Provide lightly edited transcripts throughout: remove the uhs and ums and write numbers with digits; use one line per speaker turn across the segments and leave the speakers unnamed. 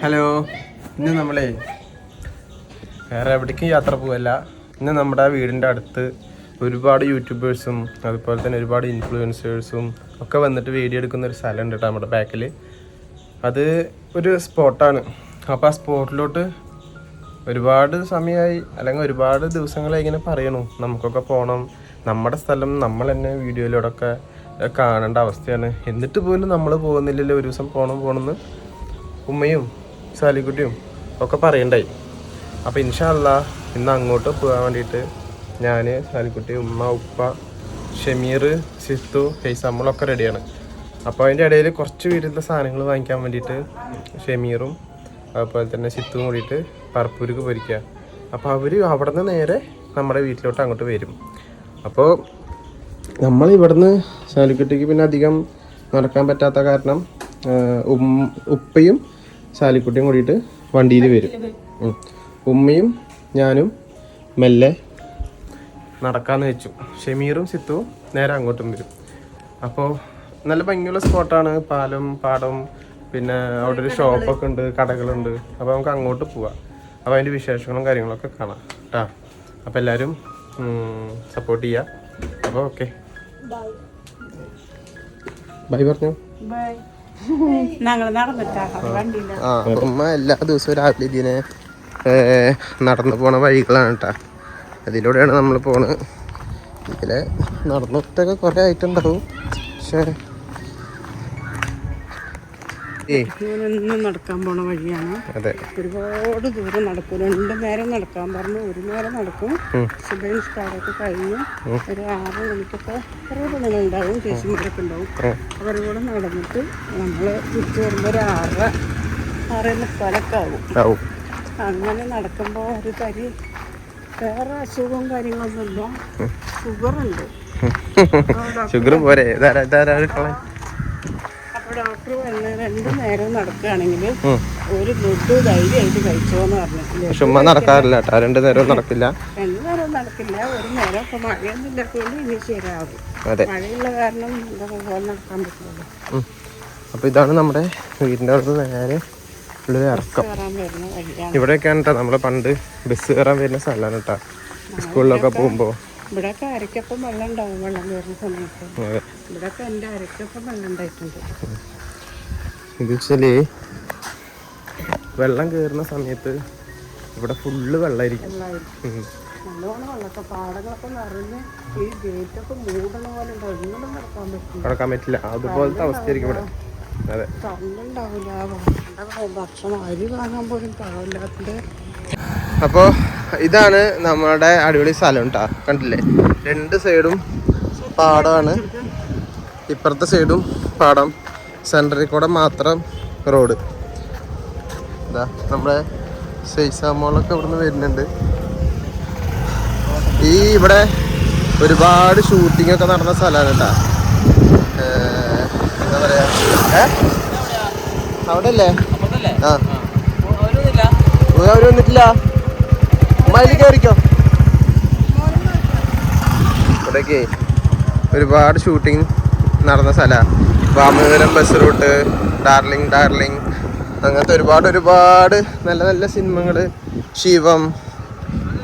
Hello, ഇന്ന് നമ്മളെ വേറെ എവിടേക്കും യാത്ര പോവല്ല. ഇന്ന് നമ്മുടെ വീടിൻ്റെ അടുത്ത് ഒരുപാട് യൂട്യൂബേഴ്സും അതുപോലെ തന്നെ ഒരുപാട് ഇൻഫ്ലുവൻസേഴ്സും ഒക്കെ വന്നിട്ട് വീഡിയോ എടുക്കുന്ന ഒരു സ്ഥലം ഉണ്ട് കേട്ടോ നമ്മുടെ ബാക്കിൽ. അത് ഒരു സ്പോട്ടാണ്. അപ്പോൾ ആ സ്പോട്ടിലോട്ട് ഒരുപാട് സമയമായി അല്ലെങ്കിൽ ഒരുപാട് ദിവസങ്ങളായി ഇങ്ങനെ പറയണു നമുക്കൊക്കെ പോകണം, നമ്മുടെ സ്ഥലം നമ്മൾ തന്നെ വീഡിയോയിലൂടെയൊക്കെ കാണേണ്ട അവസ്ഥയാണ്. എന്നിട്ട് പോലും നമ്മൾ പോകുന്നില്ലല്ലോ, ഒരു ദിവസം പോകണമെന്ന് ഉമ്മയും സാലിക്കുട്ടിയും ഒക്കെ പറയണ്ടായി. അപ്പോൾ ഇൻഷാ അല്ലാഹ് ഇന്ന് അങ്ങോട്ട് പോകാൻ വേണ്ടിയിട്ട് ഞാൻ, സാലിക്കുട്ടി, ഉമ്മ, ഉപ്പ, ഷമീർ, സിത്തു, ഹൈസാമ്മളൊക്കെ റെഡിയാണ്. അപ്പോൾ അതിൻ്റെ ഇടയിൽ കുറച്ച് വീട്ടിലത്തെ സാധനങ്ങൾ വാങ്ങിക്കാൻ വേണ്ടിയിട്ട് ഷമീറും അതുപോലെ തന്നെ സിത്തും കൂടിയിട്ട് പറപ്പൂർക്ക് പോയിരിക്കുക. അപ്പോൾ അവർ അവിടെ നിന്ന് നേരെ നമ്മുടെ വീട്ടിലോട്ട് അങ്ങോട്ട് വരും. അപ്പോൾ നമ്മൾ ഇവിടുന്ന് സാലിക്കുട്ടിക്ക് പിന്നെ അധികം നടക്കാൻ പറ്റാത്ത കാരണം ഉപ്പയും സാലിക്കുട്ടിയും കൂടിയിട്ട് വണ്ടിയിൽ വരും. ഉമ്മയും ഞാനും മെല്ലെ നടക്കാമെന്ന് വെച്ചു. ഷമീറും സിത്തുവും നേരെ അങ്ങോട്ടും വരും. അപ്പോൾ നല്ല ഭംഗിയുള്ള സ്പോട്ടാണ്, പാലം, പാടം, പിന്നെ അവിടെ ഒരു ഷോപ്പൊക്കെ ഉണ്ട്, കടകളുണ്ട്. അപ്പോൾ നമുക്ക് അങ്ങോട്ട് പോവാം. അപ്പോൾ അതിൻ്റെ വിശേഷങ്ങളും കാര്യങ്ങളൊക്കെ കാണാം കേട്ടോ. അപ്പോൾ എല്ലാവരും സപ്പോർട്ട് ചെയ്യുക. അപ്പോൾ ഓക്കെ, ബൈ പറഞ്ഞു. ഉമ്മ എല്ലാ ദിവസവും രാവിലെ ഇതിനെ നടന്നു പോണ വഴികളാണ് കേട്ടോ. അതിലൂടെയാണ് നമ്മൾ പോണത്. ഇതിലെ നടന്നിട്ടൊക്കെ കുറേ ആയിട്ടുണ്ടാവും. പക്ഷേ
നടക്കാൻ പോണ വഴിയാണ്.
അതെ,
ഒരുപാട് ദൂരം നടക്കും. 2 നേരം നടക്കാൻ പറഞ്ഞു. 1 നേരം നടക്കും. സുബൈൻ സ്റ്റാറൊക്കെ കഴിഞ്ഞ് ഒരു 6 മണിക്കൊക്കെ കുറേ പണികളുണ്ടാവും, ചേച്ചിമാരൊക്കെ ഉണ്ടാവും. അവരുടെ കൂടെ നടന്നിട്ട് നമ്മൾ തിരിച്ചു വരുമ്പോൾ ഒരു 6:45 ആവും. അങ്ങനെ നടക്കുമ്പോൾ ഒരു തരി വേറെ അസുഖവും കാര്യങ്ങളൊന്നുമില്ല. ഷുഗറുണ്ട്.
ഷുഗർ പോരെ.
അപ്പോൾ ഡോക്ടർ പറഞ്ഞ 2 നേരം നടക്കുകയാണെങ്കിൽ ഒരു ബ്ലഡ് ധൈര്യമായിട്ട് കഴിച്ചോന്ന് പറഞ്ഞിട്ടില്ല.
ചുമ്മാ നടക്കാറില്ല കേട്ടോ, 2 നേരവും നടക്കില്ല.
2 നേരം നടക്കില്ല, 1 നേരം. ഇപ്പൊ മഴയൊന്നും ഇല്ലാത്തതുകൊണ്ട് ഇനി ശരിയാവും. മഴയുള്ള കാരണം പോലെ നടക്കാൻ പറ്റില്ലല്ലോ.
അപ്പൊ ഇതാണ് നമ്മുടെ വീടിന്റെ അവിടെ നേരെ ഉള്ളൊരു ഇറക്കം. ഇവിടെയൊക്കെയാണ് കേട്ടോ നമ്മള് പണ്ട് ബസ് കയറാൻ വരുന്ന സ്ഥലമാണ് കേട്ടോ, സ്കൂളിലൊക്കെ പോകുമ്പോ.
ഇവിടെയൊക്കെ അരക്കപ്പം വെള്ളം ഉണ്ടാവും, വെള്ളം കയറുന്ന സമയത്ത്. ഇവിടെയൊക്കെ എൻ്റെ അരക്കപ്പം വെള്ളം ഉണ്ടായിട്ടുണ്ട്.
ഇത് വെച്ചാല് വെള്ളം കയറുന്ന സമയത്ത് ഇവിടെ ഫുള്ള് വെള്ളമായിരിക്കും.
നല്ലോണം വെള്ളമൊക്കെ പാടങ്ങളൊക്കെ നിറഞ്ഞ് ഈ ഗേറ്റൊക്കെ മൂടണ പോലെ ഉണ്ടാവും. ഇങ്ങോട്ടും
നടക്കാൻ പറ്റില്ല, അതുപോലത്തെ അവസ്ഥയായിരിക്കും ഇവിടെ. അതെ,
തള്ളുണ്ടാവില്ല. ഭക്ഷണം അരി വാങ്ങാൻ പോലും പാടില്ലാത്തത്.
അപ്പോൾ ഇതാണ് നമ്മുടെ അടിപൊളി സ്ഥലം കേട്ടോ. കണ്ടില്ലേ, 2 സൈഡും പാടമാണ്. ഇപ്പുറത്തെ സൈഡും പാടം, സെൻറ്ററിൽ കൂടെ മാത്രം റോഡ്. ഇതാ നമ്മുടെ സൈസാമോളൊക്കെ ഇവിടുന്ന് വരുന്നുണ്ട്. ഇവിടെ ഒരുപാട് ഷൂട്ടിംഗ് ഒക്കെ നടന്ന സ്ഥലമാണ് കേട്ടോ. എന്താ പറയാ, അവിടെ അല്ലേ? ആ, അവര് വന്നിട്ടില്ല. മയില് കയറിക്കോ. ഇവിടേക്ക് ഒരുപാട് ഷൂട്ടിങ് നടന്ന സ്ഥലമാണ്. വാമനപുരം ബസ് റൂട്ട്, ഡാർലിംഗ് അങ്ങനത്തെ ഒരുപാട് നല്ല നല്ല സിനിമകള്. ശിവം,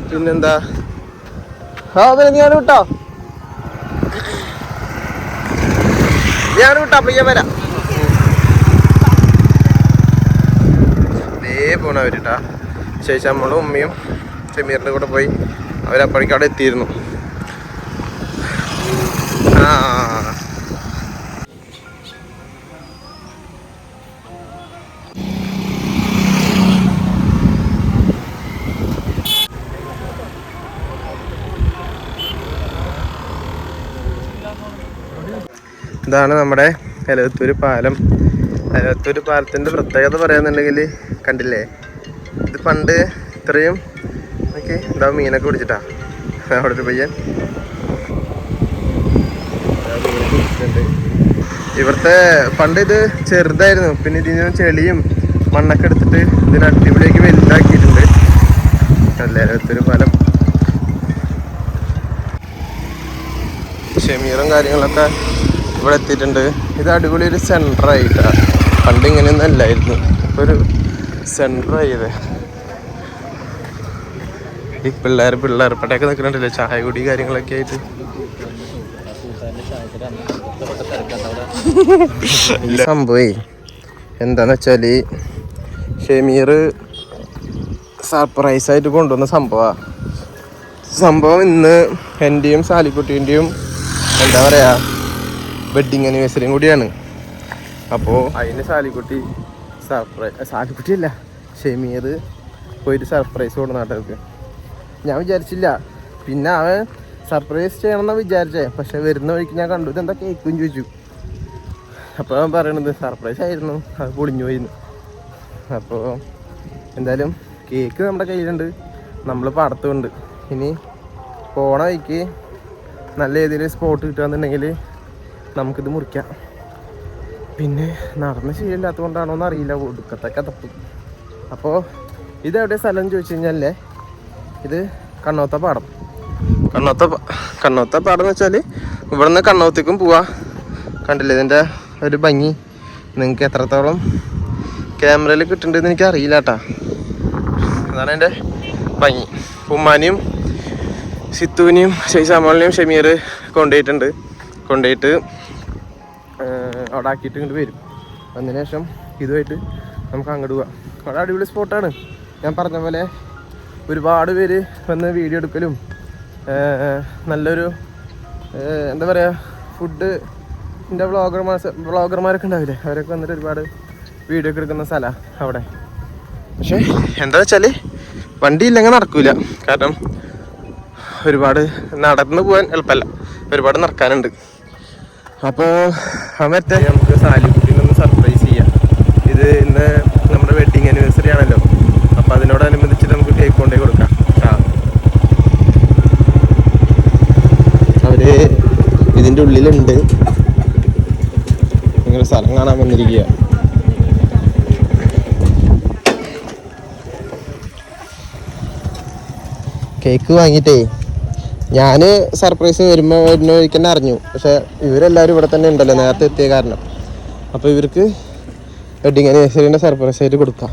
പിന്നെന്താ, ഞാൻ വിട്ടോ പയ്യ വരാം. ഇതേ പോണവരിട്ടാ. ശേഷം നമ്മളും ഉമ്മയും ഷമീറിൻ്റെ കൂടെ പോയി. അവരപ്പോഴേക്കും അവിടെ എത്തിയിരുന്നു. ഇതാണ് നമ്മുടെ എലവത്തൂര് പാലം. എലവത്തൂര് പാലത്തിൻ്റെ പ്രത്യേകത പറയാന്നുണ്ടെങ്കിൽ കണ്ടില്ലേ, ഇത് പണ്ട് ഇത്രയും ഓക്കെ എന്താ മീനൊക്കെ പിടിച്ചിട്ടാ അവിടെ ഒരു പയ്യൻ ഇവിടുത്തെ. പണ്ട് ഇത് ചെറുതായിരുന്നു, പിന്നെ ഇതിന് ചെളിയും മണ്ണൊക്കെ എടുത്തിട്ട് ഇതിന് അടിപൊളിയാക്കി വലുതാക്കിയിട്ടുണ്ട്. അല്ലേ എലവത്തൂര് പാലം. ഷമീറും കാര്യങ്ങളൊക്കെ ഇവിടെ എത്തിയിട്ടുണ്ട്. ഇത് അടിപൊളി ഒരു സെൻറ്ററായിട്ടാണ്. പണ്ട് ഇങ്ങനെയൊന്നും അല്ലായിരുന്നു. ഇപ്പോൾ ഒരു സെൻറ്റർ ചെയ്ത് ഈ പിള്ളേർ പട്ടയൊക്കെ നിൽക്കുന്നുണ്ടല്ലേ, ചായ കുടി കാര്യങ്ങളൊക്കെ ആയിട്ട്. സംഭവേ എന്താന്ന് വെച്ചാല് ഷമീർ സർപ്രൈസായിട്ട് കൊണ്ടുവന്ന സംഭവം ഇന്ന് എൻ്റെയും സാലിക്കുട്ടീൻ്റെയും എന്താ പറയുക വെഡ്ഡിങ് ആനിവേഴ്സറിയും കൂടിയാണ്. അപ്പോൾ അതിന് സാലിക്കുട്ടിയല്ല ഷമീർ പോയിട്ട് സർപ്രൈസ് കൊടുക്കുന്ന നാട്ടുകാർക്ക്. ഞാൻ വിചാരിച്ചില്ല, പിന്നെ അവൻ സർപ്രൈസ് ചെയ്യണമെന്നാണ് വിചാരിച്ചേ. പക്ഷെ വരുന്ന വഴിക്ക് ഞാൻ കണ്ടു ഇതെന്താ കേക്കും ചോദിച്ചു. അപ്പോൾ അവൻ പറയണത് സർപ്രൈസ് ആയിരുന്നു, അത് പൊളിഞ്ഞു പോയിന്ന്. അപ്പോൾ എന്തായാലും കേക്ക് നമ്മുടെ കയ്യിലുണ്ട്, നമ്മൾ പാടത്തുണ്ട്. ഇനി പോണ വഴിക്ക് നല്ല ഏതെങ്കിലും സ്പോട്ട് കിട്ടുകയെന്നുണ്ടെങ്കിൽ നമുക്കിത് മുറിക്കാം. പിന്നെ നടന്ന് ശീലമില്ലാത്തത് കൊണ്ടാണോ എന്ന് അറിയില്ല, ഒടുക്കത്തൊക്കെ തപ്പും. അപ്പോൾ ഇതെവിടെ സ്ഥലം എന്ന് ചോദിച്ചു കഴിഞ്ഞാലേ, ഇത് കണ്ണോത്ത പാടം എന്ന് വെച്ചാൽ ഇവിടെ നിന്ന് കണ്ണോത്തേക്കും പോവാ. കണ്ടില്ലേ ഇതിൻ്റെ ഒരു ഭംഗി? നിങ്ങൾക്ക് എത്രത്തോളം ക്യാമറയിൽ കിട്ടുന്നുണ്ടെന്ന് എനിക്ക് അറിയില്ല കേട്ടാ. അതാണ് എൻ്റെ ഭംഗി. ഉമ്മാനെയും സിത്തുവിനെയും ഷെയ്സാമോളിനെയും ഷമീർ കൊണ്ടുപോയിട്ട് അവിടെ ആക്കിയിട്ട് ഇങ്ങോട്ട് വരും. അതിന് ശേഷം ഇതുമായിട്ട് നമുക്ക് അങ്ങോട്ട് പോവാം. അവിടെ അടിപൊളി സ്പോട്ടാണ്. ഞാൻ പറഞ്ഞ പോലെ ഒരുപാട് പേര് വന്ന് വീഡിയോ എടുക്കലും നല്ലൊരു എന്താ പറയുക ഫുഡിൻ്റെ വ്ളോഗർമാരൊക്കെ ഉണ്ടാവില്ലേ, അവരൊക്കെ വന്നിട്ട് ഒരുപാട് വീഡിയോ ഒക്കെ എടുക്കുന്ന സ്ഥലമാണ് അവിടെ. പക്ഷേ എന്താ വെച്ചാൽ വണ്ടി ഇല്ലെങ്കിൽ നടക്കൂല. കാരണം ഒരുപാട് നടന്ന് പോകാൻ എളുപ്പമല്ല, ഒരുപാട് നടക്കാനുണ്ട്. അപ്പോൾ മറ്റേ നമുക്ക് സാലിക്കുട്ടീനൊന്ന് സർപ്രൈസ് ചെയ്യാം. ഇത് ഇന്ന് നമ്മുടെ വെഡ്ഡിങ് ആനിവേഴ്സറി ആണല്ലോ, അപ്പോൾ അതിനോടനുബന്ധിച്ചിട്ട് നമുക്ക് കേക്ക് കൊണ്ടേ കൊടുക്കാം. അവർ ഇതിൻ്റെ ഉള്ളിലുണ്ട്, ഇങ്ങനെ സ്ഥലം കാണാൻ വന്നിരിക്കുക. കേക്ക് വാങ്ങിയിട്ടേ ഞാൻ സർപ്രൈസ് വരുന്ന വഴിക്ക് തന്നെ അറിഞ്ഞു. പക്ഷെ ഇവരെല്ലാവരും ഇവിടെ തന്നെ ഉണ്ടല്ലോ, നേരത്തെ എത്തിയ കാരണം. അപ്പോൾ ഇവർക്ക് വെഡ്ഡിങ് ആനിവേഴ്സറിൻ്റെ സർപ്രൈസ് ആയിട്ട് കൊടുക്കാം.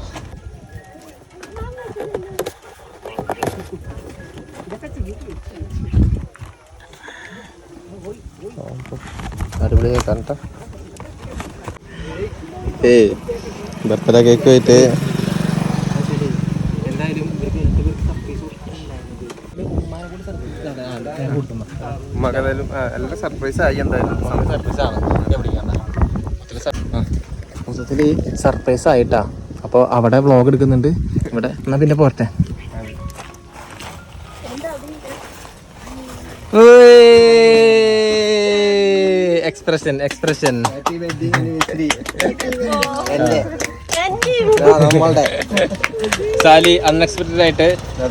അടിപൊളി കേൾക്കാൻ കേട്ടോ. ബർത്ത്ഡേ കേക്ക് ആയിട്ട് എല്ലാ സർപ്രൈസ് ആയി. എന്തായാലും മൊത്തത്തിൽ സർപ്രൈസ് ആയിട്ടാ. അപ്പോൾ അവിടെ വ്ളോഗ് എടുക്കുന്നുണ്ട് ഇവിടെ. എന്നാ പിന്നെ പോരട്ടെ. എക്സ്പ്രഷൻ സാലി അൺഎക്സ്പെക്ടഡ് ആയിട്ട്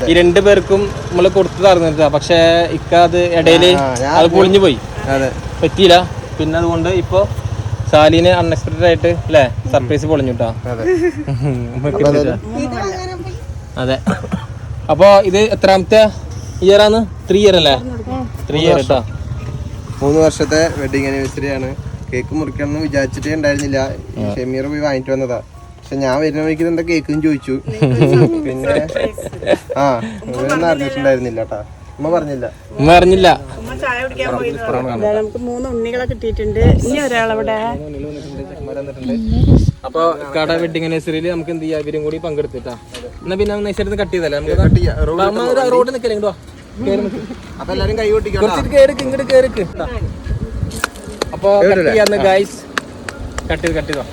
ഈ 2 പേർക്കും നമ്മള് കൊടുത്തു തന്നിട്ടാ. പക്ഷെ ഇക്ക അത് ഇടയില് അത് പൊളിഞ്ഞു പോയി, പറ്റിയില്ല. പിന്നെ അതുകൊണ്ട് ഇപ്പൊ സാലിന് അൺഎക്സ്പെക്ടഡ് ആയിട്ട് അല്ലേ സർപ്രൈസ് പൊളിഞ്ഞുട്ടാ. അതെ. അപ്പൊ ഇത് എത്രാമത്തെ ഇയർ ആണ്? 3 ഇയർ അല്ലേ? 3 ഇയർ കേട്ടോ. 3 വർഷത്തെ വെഡിങ് ആനിവേഴ്സറി ആണ്. കേക്ക് മുറിക്കണം എന്ന് വിചാരിച്ചിട്ടേ ഉണ്ടായിരുന്നില്ല. ഷമീർ പോയി വാങ്ങിട്ട് വന്നതാ. പക്ഷെ ഞാൻ വരുന്ന വഴിക്ക് എന്താ കേക്കും ചോദിച്ചു. പിന്നെ അറിഞ്ഞിട്ടുണ്ടായിരുന്നില്ല കേട്ടാ. ഉമ്മ പറഞ്ഞില്ല.
നമുക്ക് 3 ഉണ്ണികളെ കിട്ടിയിട്ടുണ്ട്. ഇനി ഒരാളവിടെ.
അപ്പൊ കട വെഡിങ് ആനിവേഴ്സറിയിൽ നമുക്ക് എന്ത് ചെയ്യാം, ഇവരും കൂടി പങ്കെടുത്തിട്ടാ. എന്നാ പിന്നെ നൈസായിട്ട് കട്ട് ചെയ്തല്ലേ നമുക്ക്. റോഡ് നിൽക്കല്ലേ, അപ്പൊ എല്ലാരും കൈ കൊട്ടിക്കാം. ഇങ്ങോട്ട് കേറിക്ക്. അപ്പൊ കട്ട് ചെയ്യാന്ന് ഗൈസ്. കട്ട് ചെയ്തോ.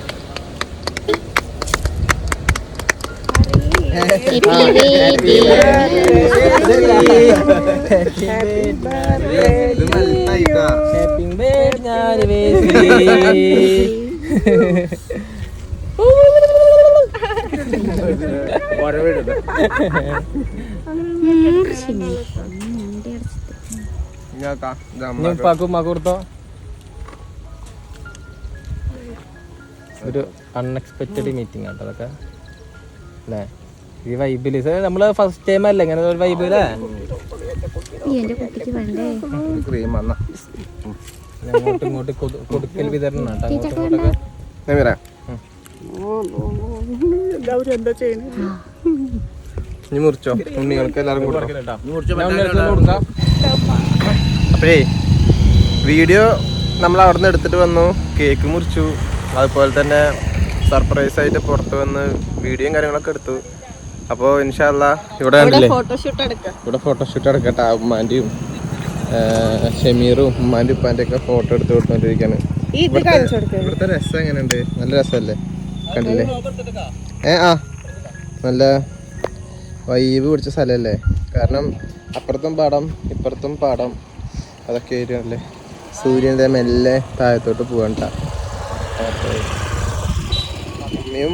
കൊടുത്തോ. ഒരു അൺഎക്സ്പെക്റ്റഡ് മീറ്റിംഗ് ആട്ടോ അതൊക്കെ അല്ലേ. ഈ വൈബില് നമ്മള് ഫസ്റ്റ് ടൈം അല്ലേ ഇങ്ങനെ ഒരു വൈബ് അല്ലേ. അങ്ങോട്ടും ഇങ്ങോട്ട് കൊടുക്കൽ വിതരണം.
എല്ലാവരും എന്താ ചെയ്യുന്നത്?
ഇനി മുറിച്ചോ നിങ്ങൾക്ക് എല്ലാവരും അപ്പഴേ വീഡിയോ നമ്മൾ അവിടെ നിന്ന് എടുത്തിട്ട് വന്നു, കേക്ക് മുറിച്ചു, അതുപോലെ തന്നെ സർപ്രൈസ് ആയിട്ട് പുറത്ത് വന്ന് വീഡിയോയും കാര്യങ്ങളൊക്കെ എടുത്തു. അപ്പോൾ ഇൻഷാല്ലാ ഇവിടെ കണ്ടില്ലേ, ഇവിടെ ഫോട്ടോഷൂട്ട് എടുക്കട്ടെ. ഉമ്മാൻ്റെയും ഷമീറും ഉമ്മാൻ്റെ ഉപ്പാൻ്റെ ഒക്കെ ഫോട്ടോ എടുത്ത് കൊടുത്തോണ്ടിരിക്കാണ്. ഇവിടുത്തെ രസം എങ്ങനെയുണ്ട്? നല്ല രസമല്ലേ? കണ്ടില്ലേ? നല്ല വൈബ് പിടിച്ച സ്ഥലമല്ലേ? കാരണം അപ്പുറത്തും പാടം ഇപ്പുറത്തും പാടം, അതൊക്കെ ആയിരുന്നല്ലേ. സൂര്യൻ്റെ മെല്ലെ താഴത്തോട്ട് പോകണ്ട. അമ്മയും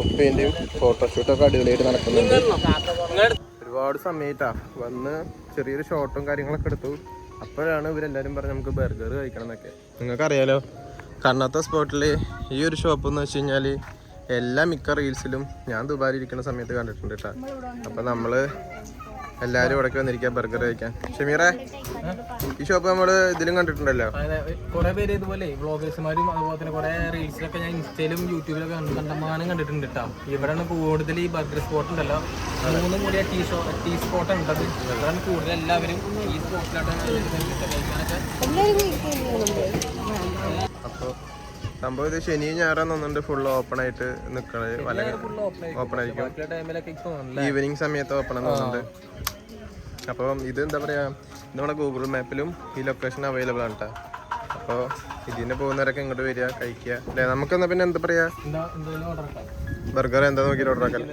ഉപ്പേൻ്റെയും ഫോട്ടോഷൂട്ടൊക്കെ അടിപൊളിയായിട്ട് നടക്കുന്നുണ്ട്. ഒരുപാട് സമയത്താ വന്ന് ചെറിയൊരു ഷോട്ടും കാര്യങ്ങളൊക്കെ എടുത്തു. അപ്പോഴാണ് ഇവരെല്ലാവരും പറഞ്ഞ് നമുക്ക് ബർഗർ കഴിക്കണം എന്നൊക്കെ. നിങ്ങൾക്കറിയാലോ, കണ്ണാത്ത സ്പോട്ടിൽ ഈ ഒരു ഷോപ്പ് എന്ന് വെച്ച് കഴിഞ്ഞാൽ എല്ലാ മിക്ക റീൽസിലും ഞാൻ ദുബായിൽ ഇരിക്കുന്ന സമയത്ത് കണ്ടിട്ടുണ്ട് കേട്ടോ. അപ്പം നമ്മൾ എല്ലാവരും ഇവിടേക്ക് വന്നിരിക്കുക ബർഗർ കഴിക്കാൻ. ഷമീറെ, ഈ ഷോപ്പ് നമ്മൾ ഇതിലും കണ്ടിട്ടുണ്ടല്ലോ.
കുറെ പേര് ഇതുപോലെ വ്ളോഗേഴ്സുമാരും അതുപോലെ തന്നെ കുറെ റീൽസിലൊക്കെ ഞാൻ ഇൻസ്റ്റയിലും യൂട്യൂബിലൊക്കെ കണ്ടമാനം കണ്ടിട്ടുണ്ട് കേട്ടോ. ഇവിടെയാണ് കൂടുതൽ ഈ ബർഗർ സ്പോട്ട് ഉണ്ടല്ലോ, 3 കൂടിയ ടീ സ്പോട്ട് ഉണ്ടത്. ഇവിടെയാണ് കൂടുതൽ എല്ലാവരും ഈ സ്പോട്ടിലായിട്ടാണ്.
അപ്പോൾ സംഭവം ഇത് ശനി ഞായറാന്ന് തോന്നുന്നുണ്ട് ഫുൾ ഓപ്പൺ ആയിട്ട് നിൽക്കണത്. ഓപ്പൺ ആയിരിക്കും, ഈവനിങ് സമയത്ത് ഓപ്പൺ ആണെന്ന് തോന്നുന്നുണ്ട്. അപ്പം ഇത് എന്താ പറയുക, നമ്മുടെ ഗൂഗിൾ മാപ്പിലും ഈ ലൊക്കേഷൻ അവൈലബിൾ ആണ് കേട്ടോ. അപ്പോൾ ഇതിന് പോകുന്നവരൊക്കെ ഇങ്ങോട്ട് വരിക, കഴിക്കുക അല്ലേ. നമുക്കെന്നാ പിന്നെ എന്താ പറയുക, ബർഗർ എന്താ നോക്കിയിട്ട് ഓർഡർ ആക്കാം.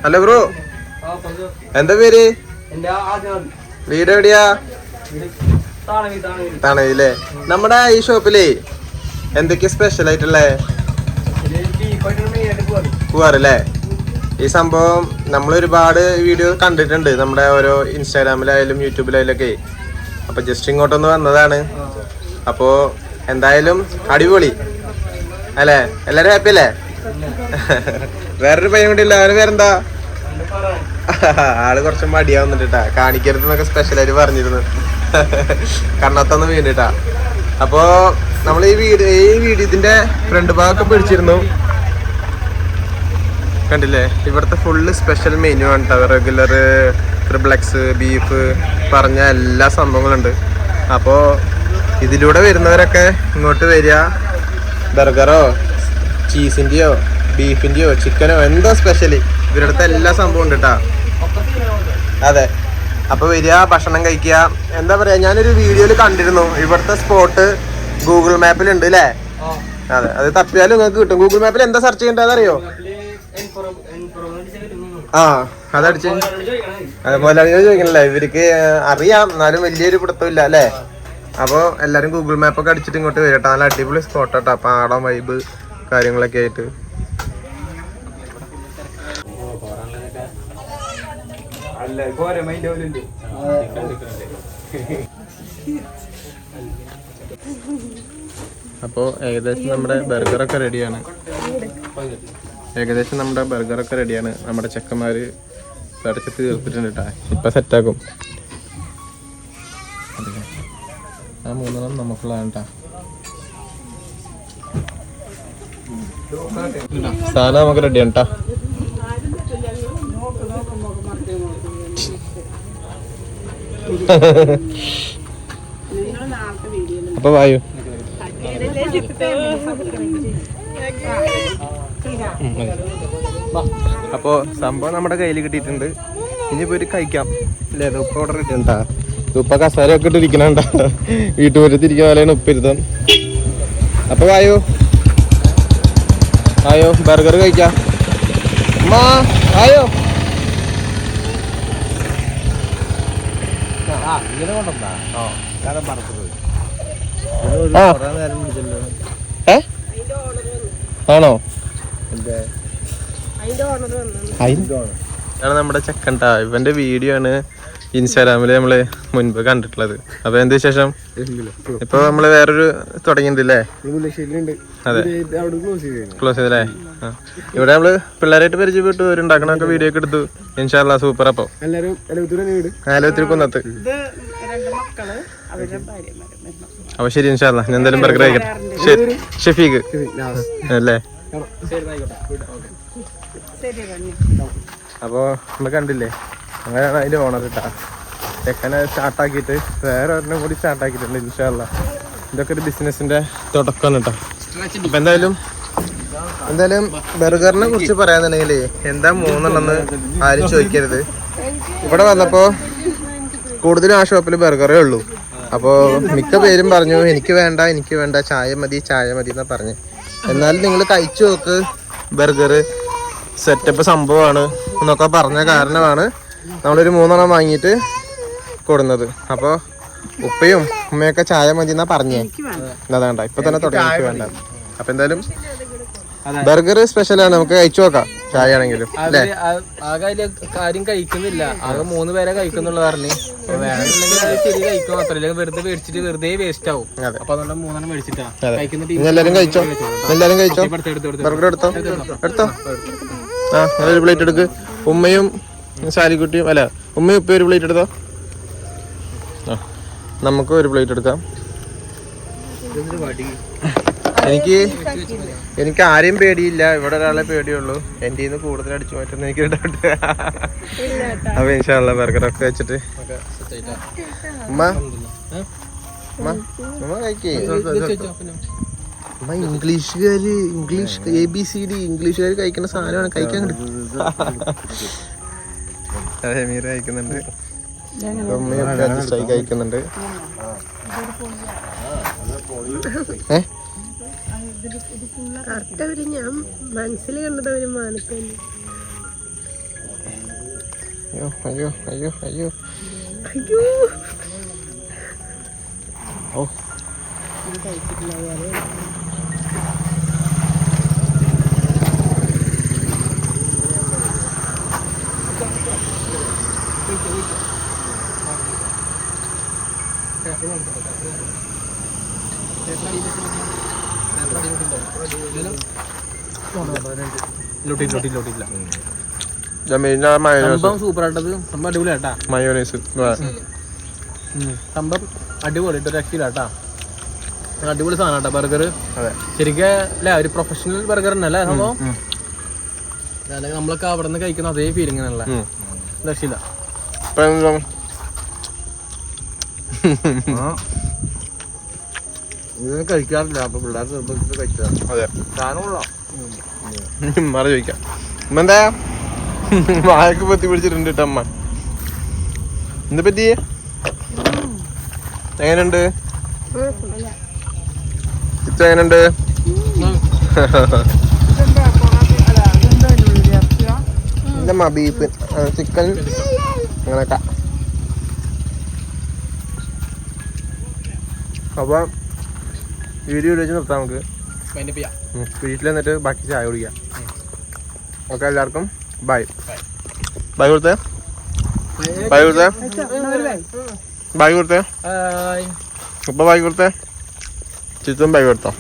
ഹലോ ബ്രോ, എന്താ പേര്? വീട് എവിടെയാ? തണവില്ലേ. നമ്മുടെ ഈ ഷോപ്പിലേ എന്തൊക്കെയാ സ്പെഷ്യൽ ആയിട്ടുള്ളേ? പോവാറല്ലേ? ഈ സംഭവം നമ്മൾ ഒരുപാട് വീഡിയോ കണ്ടിട്ടുണ്ട് നമ്മുടെ ഓരോ ഇൻസ്റ്റാഗ്രാമിലായാലും യൂട്യൂബിലായാലും ഒക്കെ. അപ്പൊ ജസ്റ്റ് ഇങ്ങോട്ടൊന്ന് വന്നതാണ്. അപ്പോ എന്തായാലും അടിപൊളി അല്ലേ? എല്ലാരും ഹാപ്പി അല്ലേ? വേറൊരു പയ്യൻ കൂടി ഇല്ല, അവന് പേരെന്താ? ആള് കുറച്ച് മടിയാവുന്നുണ്ട് കേട്ടാ, കാണിക്കരുത് എന്നൊക്കെ സ്പെഷ്യലായിട്ട് പറഞ്ഞിരുന്നു. കണ്ണത്തൊന്ന് വീണിട്ടാ. അപ്പോ നമ്മൾ ഈ വീഡിയോ ഇതിന്റെ ഫ്രണ്ട് ഭാഗമൊക്കെ പിടിച്ചിരുന്നു, കണ്ടില്ലേ? ഇവിടുത്തെ ഫുള്ള് സ്പെഷ്യൽ മെനു ആണ് കേട്ടോ. റെഗുലർ, ട്രിപ്ലക്സ്, ബീഫ് പറഞ്ഞ എല്ലാ സംഭവങ്ങളുണ്ട്. അപ്പോൾ ഇതിലൂടെ വരുന്നവരൊക്കെ ഇങ്ങോട്ട് വരിക, ബർഗറോ ചീസിൻ്റെയോ ബീഫിൻ്റെയോ ചിക്കനോ എന്തോ സ്പെഷ്യൽ ഇവരുടെ എല്ലാ സംഭവം ഉണ്ട് കേട്ടോ. അതെ, അപ്പോൾ വരിക, ഭക്ഷണം കഴിക്കുക. എന്താ പറയാ, ഞാനൊരു വീഡിയോയിൽ കണ്ടിരുന്നു ഇവിടുത്തെ സ്പോട്ട് ഗൂഗിൾ മാപ്പിലുണ്ട് അല്ലേ? അതെ, അത് തപ്പിയാലും നിങ്ങൾക്ക് കിട്ടും. ഗൂഗിൾ മാപ്പിൽ എന്താ സെർച്ച് ചെയ്യേണ്ടത് അതറിയോ? അതടിച്ച് അതുപോലെ ചോദിക്കണല്ലേ, ഇവർക്ക് അറിയാം, എന്നാലും വലിയൊരു പിടുത്തമില്ല അല്ലേ. അപ്പോൾ എല്ലാവരും ഗൂഗിൾ മാപ്പൊക്കെ അടിച്ചിട്ട് ഇങ്ങോട്ട് വരും കേട്ടോ. നല്ല അടിപൊളി സ്പോട്ടാട്ടോ, പാടം വൈബ് കാര്യങ്ങളൊക്കെ ആയിട്ട്. അപ്പോൾ ഏകദേശം നമ്മുടെ ബർഗറൊക്കെ റെഡിയാണ്. നമ്മുടെ ചെക്കന്മാര് അടച്ച് തീർത്തിട്ടുണ്ട് കേട്ടോ. ഇപ്പം സെറ്റാക്കും. ആ 3 നമുക്കുള്ളതാണ് കേട്ടോ. സാധനം നമുക്ക് റെഡിയാണ് കേട്ടോ. അപ്പൊ വായു. അപ്പോൾ സംഭവം നമ്മുടെ കയ്യിൽ കിട്ടിയിട്ടുണ്ട്. ഇനി പോയിട്ട് കഴിക്കാം അല്ലേ? ഉപ്പ ഓർഡർ കിട്ടിണ്ടാ. ഉപ്പ കസാരയൊക്കെ ഇട്ടിരിക്കണണ്ട, വീട്ടുപുരത്തിരിക്കുന്ന പോലെയാണ് ഉപ്പിരുത്തം. അപ്പൊ വായോ ബർഗർ കഴിക്കാം. വായോ ആണോ? ഇതാണ് നമ്മുടെ ചെക്കൻ ട്ടാ. ഇവന്റെ വീഡിയോ ആണ് ഇൻസ്റ്റാഗ്രാമില് നമ്മള് മുൻപ് കണ്ടിട്ടുള്ളത്. അപ്പൊ എന്ത് വിശേഷം? ഇപ്പൊ നമ്മള് വേറൊരു തുടങ്ങിയതല്ലേ? അതെ, ക്ലോസ് ചെയ്തല്ലേ? ഇവിടെ നമ്മള് പിള്ളേരായിട്ട് പരിചയപ്പെട്ടു, ഒരു ഉണ്ടാക്കണൊക്കെ വീഡിയോ ഒക്കെ എടുത്തു. ഇൻഷാല്ലാ സൂപ്പർ. അപ്പൊ ആലോചിത്തിൽ കുന്നത്ത്. അപ്പൊ ശരി, ഇൻഷാല്ലാ ഞാൻ എന്തായാലും ബർഗർ കഴിക്കട്ടെ. ശരി, ഷെഫീഖ് അല്ലേ? അപ്പൊ നമ്മൾ കണ്ടില്ലേ, അങ്ങനെയാണ് അതിന്റെ ഓണർ കേട്ടാ. ചെക്കനെ സ്റ്റാർട്ടാക്കിയിട്ട് വേറെ ഒരെണ്ണം കൂടി സ്റ്റാർട്ടാക്കിയിട്ടുണ്ട്. ഇൻഷാല്ലാ ഇതൊക്കെ ഒരു ബിസിനസിന്റെ തുടക്കമാണ് കേട്ടോ. അപ്പൊ എന്തായാലും ബർഗറിനെ കുറിച്ച് പറയാന്നുണ്ടെങ്കിലേ എന്താ 3 എണ്ണമെന്ന് ആരും ചോദിക്കരുത്. ഇവിടെ വന്നപ്പോ കൂടുതലും ആ ഷോപ്പിൽ ബർഗറേ ഉള്ളൂ. അപ്പോൾ മിക്ക പേരും പറഞ്ഞു എനിക്ക് വേണ്ട ചായ മതി എന്നാ പറഞ്ഞു. എന്നാലും നിങ്ങൾ കഴിച്ചു നോക്ക്, ബർഗർ സെറ്റപ്പ് സംഭവമാണ് എന്നൊക്കെ പറഞ്ഞ കാരണമാണ് നമ്മളൊരു 3 എണ്ണം വാങ്ങിയിട്ട് കൊടുന്നത്. അപ്പോൾ ഉപ്പയും ഉമ്മയൊക്കെ ചായ മതി എന്നാ പറഞ്ഞേ. അതാണ്ട ഇപ്പൊ തന്നെ തുടങ്ങി വേണ്ട. അപ്പൊ എന്തായാലും ബർഗർ സ്പെഷ്യലാണ്, നമുക്ക് കഴിച്ചു നോക്കാം ചായ ആണെങ്കിലും.
കാര്യം കഴിക്കുന്നില്ല, ആകെ 3 പേരെ കഴിക്കുന്നുള്ള പറഞ്ഞു. വേണമെന്നുണ്ടെങ്കിൽ ശരി കഴിക്കും, അത്രയില്ലെങ്കിൽ വെറുതെ മേടിച്ചിട്ട് വെറുതെ വേസ്റ്റ് ആവും. അപ്പൊ അതുകൊണ്ട് 3 എണ്ണം മേടിച്ചിട്ടാ
എല്ലാരും കഴിച്ചോ ബർഗർ എടുത്തോ. ആ ഒരു പ്ലേറ്റ് എടുക്ക്. ഉമ്മയും സാലിക്കുട്ടിയും അല്ല ഉമ്മയും ഉപ്പയും ഒരു പ്ലേറ്റ് എടുത്തോ. ആ നമുക്ക് ഒരു പ്ലേറ്റ് എടുക്കാം. എനിക്ക് ആരെയും പേടിയില്ല, ഇവിടെ ഒരാളെ പേടിയുള്ളൂ. എൻ്റെ നിന്ന് കൂടുതൽ അടിച്ചു മാറ്റുന്ന എനിക്ക് ഡൗട്ട്. അപ്പൊ ഇൻഷാല്ലാ ബർഗറൊക്കെ വെച്ചിട്ട് ഉമ്മ കഴിക്കേ. ഇംഗ്ലീഷ് ABCD ഇംഗ്ലീഷുകാർ കഴിക്കുന്ന സാധനമാണ്, കഴിക്കാൻ അതെ മീര കഴിക്കുന്നുണ്ട്, ഉമ്മയൊക്കെ അഡ്ജസ്റ്റ് ആയി കഴിക്കുന്നുണ്ട്.
ഞാൻ മനസ്സിൽ കണ്ടത് ഒരു മാനക്കല്ലേ.
അയ്യോ ഓ
സൂപ്പറായിട്ടത് സംഭവം അടിപൊളിയാട്ടാ.
മയോനൈസ്
സംഭവം അടിപൊളി രക്ഷയില്ലാട്ടാ, അടിപൊളി സാധനം ബർഗർ. ശരിക്കും അല്ലേ ഒരു പ്രൊഫഷണൽ ബർഗർ തന്നെയല്ലേ സംഭവം. നമ്മളൊക്കെ അവിടെ നിന്ന് കഴിക്കുന്ന അതേ ഫീലിംഗ് ആണല്ലേ, രക്ഷയില്ല.
കഴിക്കാറില്ല, അപ്പൊ പിള്ളേർ നിർബന്ധിച്ച് കഴിച്ചതാണ്. അതെ സാധനമുള്ള മറ ചോദിക്കാം. ഉമ്മ എന്താ വാഴക്ക് പൊത്തി പിടിച്ചിട്ടുണ്ട് കേട്ടോ അമ്മ. എന്താ പറ്റി, എങ്ങനെയുണ്ട് ചിത്രം, എങ്ങനെയുണ്ട്? എന്താ ബീഫ് ചിക്കൻ അങ്ങനെയൊക്കെ. അപ്പൊ വീഡിയോ വെച്ച് നിർത്താം നമുക്ക്. വീട്ടിൽ വന്നിട്ട് ബാക്കി ചായ കുടിക്കാം. ഓക്കെ, എല്ലാവർക്കും ബൈ കൊടുത്തേ. ഉപ്പ ബൈ കൊടുത്തേ. ചിത്തും ബൈ കൊടുത്തോ.